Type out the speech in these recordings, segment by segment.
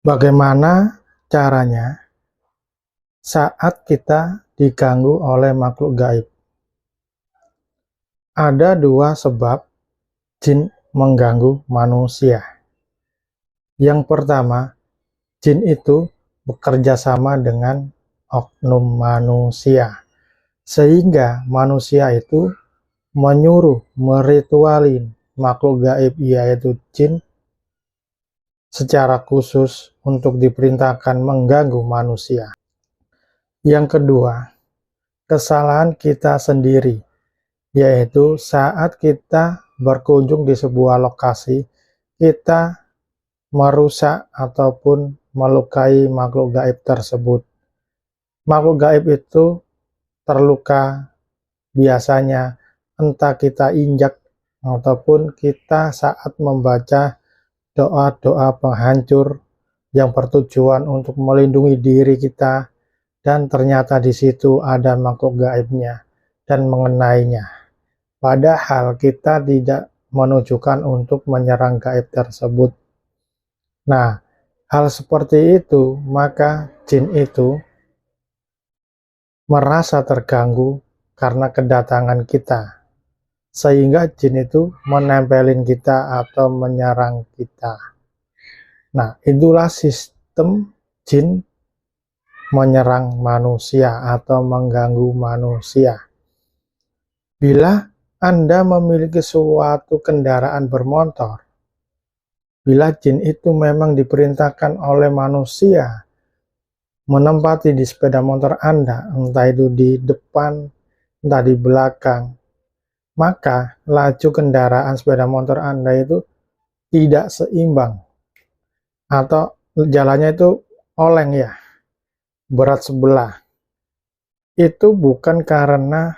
Bagaimana caranya saat kita diganggu oleh makhluk gaib? Ada dua sebab jin mengganggu manusia. Yang pertama, jin itu bekerja sama dengan oknum manusia, sehingga manusia itu menyuruh, meritualin makhluk gaib yaitu jin secara khusus untuk diperintahkan mengganggu manusia. Yang kedua, kesalahan kita sendiri, yaitu saat kita berkunjung di sebuah lokasi, kita merusak ataupun melukai makhluk gaib tersebut. Makhluk gaib itu terluka biasanya entah kita injak ataupun kita saat membaca doa-doa penghancur yang bertujuan untuk melindungi diri kita, dan ternyata di situ ada makhluk gaibnya dan mengenainya. Padahal kita tidak menunjukkan untuk menyerang gaib tersebut. Nah, hal seperti itu, maka jin itu merasa terganggu karena kedatangan kita, sehingga jin itu menempelin kita atau menyerang kita. Nah, itulah sistem jin menyerang manusia atau mengganggu manusia. Bila Anda memiliki suatu kendaraan bermotor, bila jin itu memang diperintahkan oleh manusia menempati di sepeda motor Anda, entah itu di depan, entah di belakang, maka laju kendaraan sepeda motor Anda itu tidak seimbang atau jalannya itu oleng ya, berat sebelah. Itu bukan karena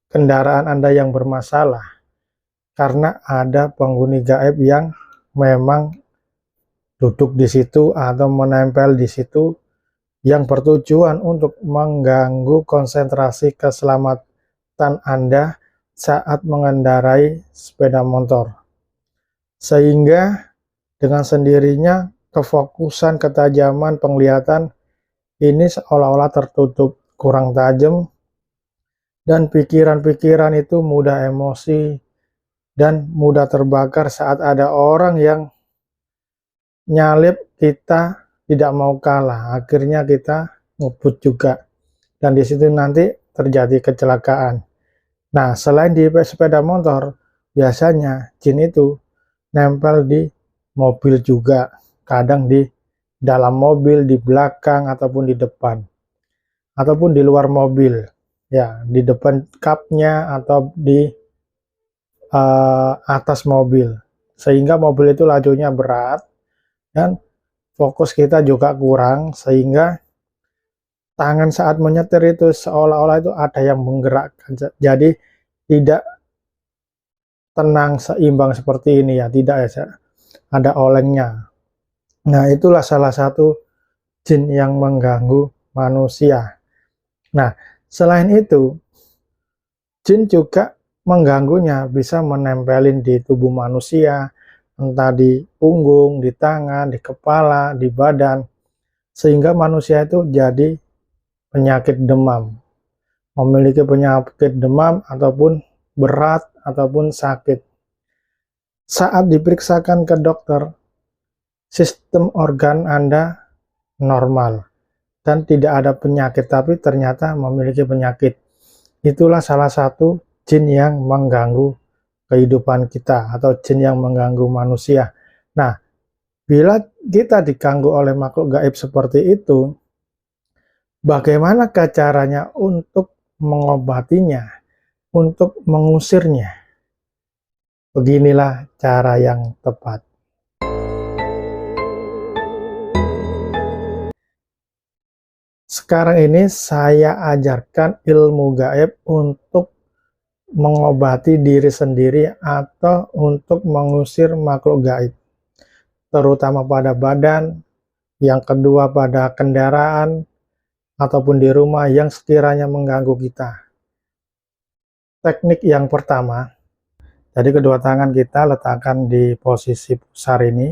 kendaraan Anda yang bermasalah, karena ada penghuni gaib yang memang duduk di situ atau menempel di situ yang bertujuan untuk mengganggu konsentrasi keselamatan Anda saat mengendarai sepeda motor. Sehingga dengan sendirinya kefokusan, ketajaman, penglihatan ini seolah-olah tertutup, kurang tajam, dan pikiran-pikiran itu mudah emosi dan mudah terbakar saat ada orang yang nyalip kita tidak mau kalah. Akhirnya kita ngebut juga, dan di situ nanti terjadi kecelakaan. Nah, selain di sepeda motor, biasanya jin itu nempel di mobil juga, kadang di dalam mobil, di belakang, ataupun di depan, ataupun di luar mobil, ya, di depan kapnya atau di atas mobil, sehingga mobil itu lajunya berat dan fokus kita juga kurang, sehingga tangan saat menyetir itu seolah-olah itu ada yang menggerakkan, jadi tidak tenang seimbang seperti ini ya, tidak ya, ada olengnya. Nah, itulah salah satu jin yang mengganggu manusia. Nah, selain itu, jin juga mengganggunya, bisa menempelin di tubuh manusia, entah di punggung, di tangan, di kepala, di badan, sehingga manusia itu jadi penyakit demam, memiliki penyakit demam ataupun berat ataupun sakit. Saat diperiksakan ke dokter, sistem organ Anda normal dan tidak ada penyakit, tapi ternyata memiliki penyakit. Itulah salah satu jin yang mengganggu kehidupan kita atau jin yang mengganggu manusia. Nah, bila kita diganggu oleh makhluk gaib seperti itu, bagaimana caranya untuk mengobatinya, untuk mengusirnya? Beginilah cara yang tepat. Sekarang ini saya ajarkan ilmu gaib untuk mengobati diri sendiri atau untuk mengusir makhluk gaib, terutama pada badan, yang kedua pada kendaraan, ataupun di rumah yang sekiranya mengganggu kita. Teknik yang pertama, jadi kedua tangan kita letakkan di posisi pusar ini,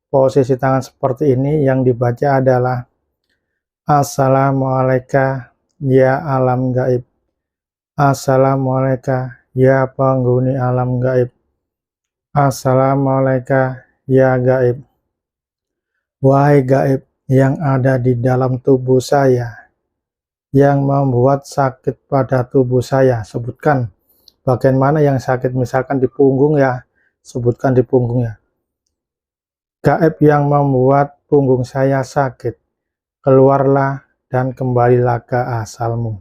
posisi tangan seperti ini, yang dibaca adalah Assalamualaikum ya alam gaib. Assalamualaikum ya penghuni alam gaib. Assalamualaikum ya gaib. Wahai gaib yang ada di dalam tubuh saya, yang membuat sakit pada tubuh saya. Sebutkan bagian mana yang sakit, misalkan di punggung ya, sebutkan di punggungnya. Gaib yang membuat punggung saya sakit, keluarlah dan kembalilah ke asalmu.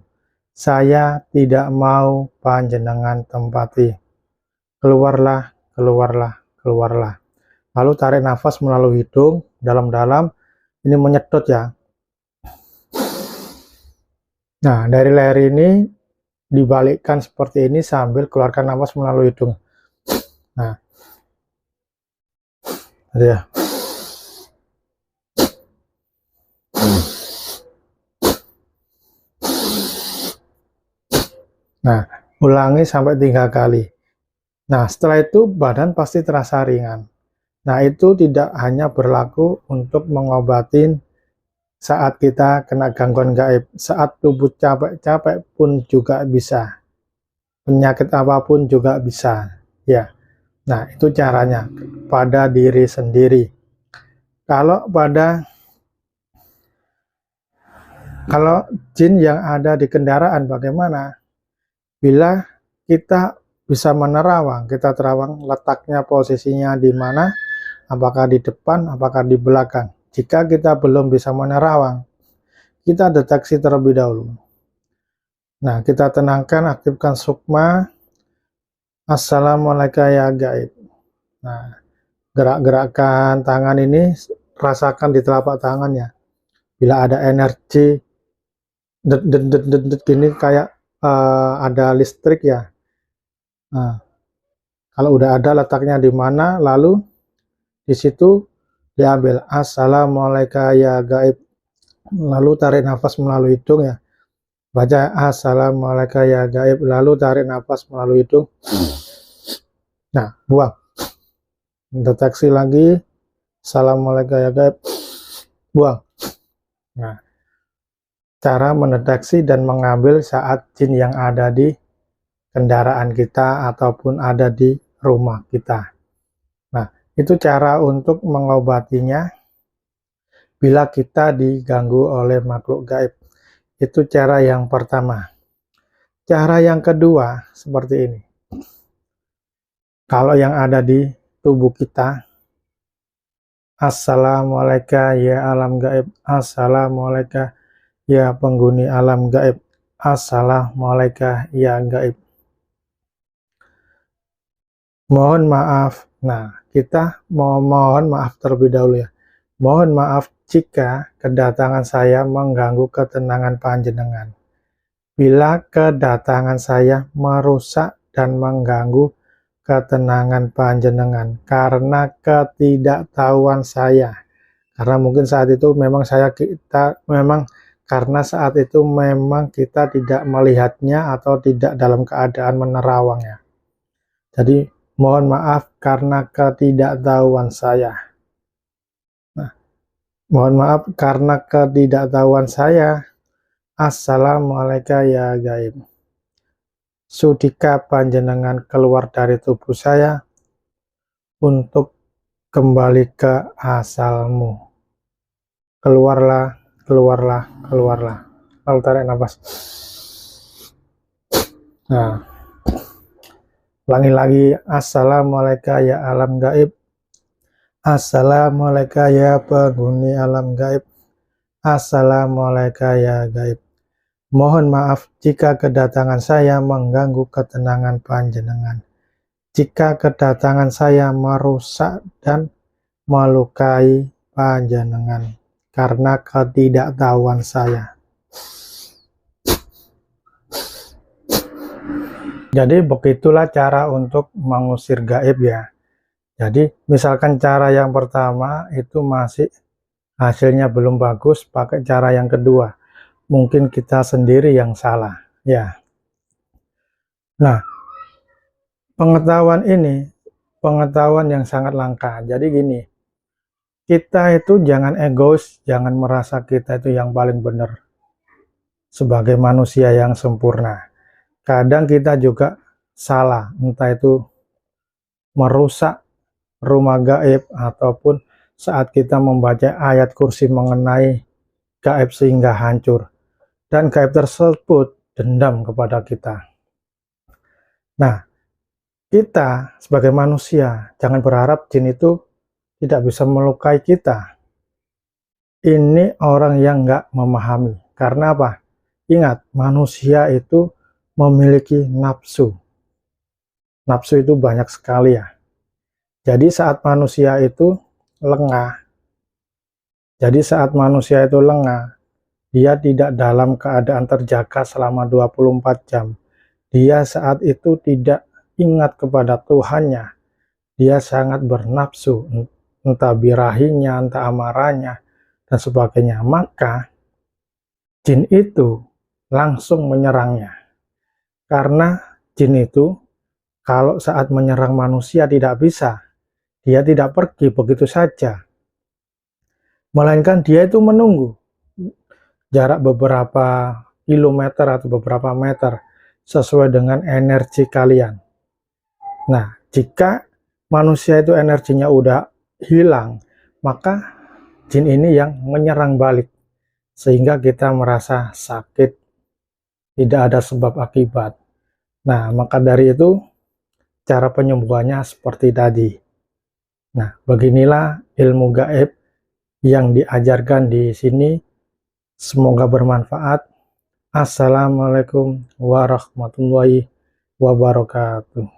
Saya tidak mau panjenengan tempati. Keluarlah, keluarlah, keluarlah. Lalu tarik nafas melalui hidung dalam-dalam. Ini menyedot ya. Nah, dari leher ini dibalikkan seperti ini sambil keluarkan nafas melalui hidung. Nah, ya. Nah, ulangi sampai 3 kali. Nah, setelah itu badan pasti terasa ringan. Nah, itu tidak hanya berlaku untuk mengobatin saat kita kena gangguan gaib. Saat tubuh capek-capek pun juga bisa. Penyakit apapun juga bisa. Ya. Nah, itu caranya pada diri sendiri. Kalau jin yang ada di kendaraan bagaimana? Bila kita bisa menerawang, kita terawang letaknya, posisinya di mana, apakah di depan, apakah di belakang. Jika kita belum bisa menerawang, kita deteksi terlebih dahulu. Nah, kita tenangkan, aktifkan sukma. Assalamualaikum ya gaib. Nah, gerak-gerakan tangan ini rasakan di telapak tangannya. Bila ada energi gini kayak ada listrik ya. Nah, kalau udah ada letaknya di mana, lalu di situ diambil Assalamualaikum ya gaib. Lalu tarik nafas melalui hidung ya. Baca Assalamualaikum ya gaib. Lalu tarik nafas melalui hidung. Nah, buang. Deteksi lagi. Assalamualaikum ya gaib. Buang. Nah, cara mendeteksi dan mengambil saat jin yang ada di kendaraan kita ataupun ada di rumah kita. Nah, itu cara untuk mengobatinya bila kita diganggu oleh makhluk gaib. Itu cara yang pertama. Cara yang kedua seperti ini. Kalau yang ada di tubuh kita, Assalamualaikum ya alam gaib. Assalamualaikum ya penghuni alam gaib. Assalamualaikum ya gaib. Mohon maaf. Nah, kita mohon maaf terlebih dahulu ya. Mohon maaf jika kedatangan saya mengganggu ketenangan panjenengan. Bila kedatangan saya merusak dan mengganggu ketenangan panjenengan karena ketidaktahuan saya. Karena mungkin saat itu memang kita tidak melihatnya atau tidak dalam keadaan menerawangnya. Jadi mohon maaf karena ketidaktahuan saya. Nah, mohon maaf karena ketidaktahuan saya. Assalamualaikum ya gaib. Sudika panjenengan keluar dari tubuh saya untuk kembali ke asalmu. Keluarlah, keluarlah, keluarlah. Lalu tarik nafas. Nah, ulangi lagi. Assalamualaikum ya alam gaib. Assalamualaikum ya penghuni alam gaib. Assalamualaikum ya gaib. Mohon maaf jika kedatangan saya mengganggu ketenangan panjenengan. Jika kedatangan saya merusak dan melukai panjenengan karena ketidaktahuan saya. Jadi begitulah cara untuk mengusir gaib ya. Jadi misalkan cara yang pertama itu masih hasilnya belum bagus, pakai cara yang kedua. Mungkin kita sendiri yang salah ya. Nah, pengetahuan ini pengetahuan yang sangat langka. Jadi gini, kita itu jangan egois, jangan merasa kita itu yang paling benar sebagai manusia yang sempurna. Kadang kita juga salah, entah itu merusak rumah gaib ataupun saat kita membaca ayat kursi mengenai gaib sehingga hancur, dan gaib tersebut dendam kepada kita. Nah, kita sebagai manusia jangan berharap jin itu tidak bisa melukai kita. Ini orang yang nggak memahami. Karena apa? Ingat, manusia itu memiliki nafsu. Nafsu itu banyak sekali ya. Jadi saat manusia itu lengah, dia tidak dalam keadaan terjaga selama 24 jam. Dia saat itu tidak ingat kepada Tuhannya. Dia sangat bernafsu, entah birahinya, entah amarahnya, dan sebagainya. Maka jin itu langsung menyerangnya. Karena jin itu kalau saat menyerang manusia tidak bisa, dia tidak pergi begitu saja. Melainkan dia itu menunggu jarak beberapa kilometer atau beberapa meter sesuai dengan energi kalian. Nah, jika manusia itu energinya udah hilang, maka jin ini yang menyerang balik sehingga kita merasa sakit, tidak ada sebab akibat. Nah, maka dari itu cara penyembuhannya seperti tadi. Nah, beginilah ilmu gaib yang diajarkan di sini. Semoga bermanfaat. Assalamualaikum warahmatullahi wabarakatuh.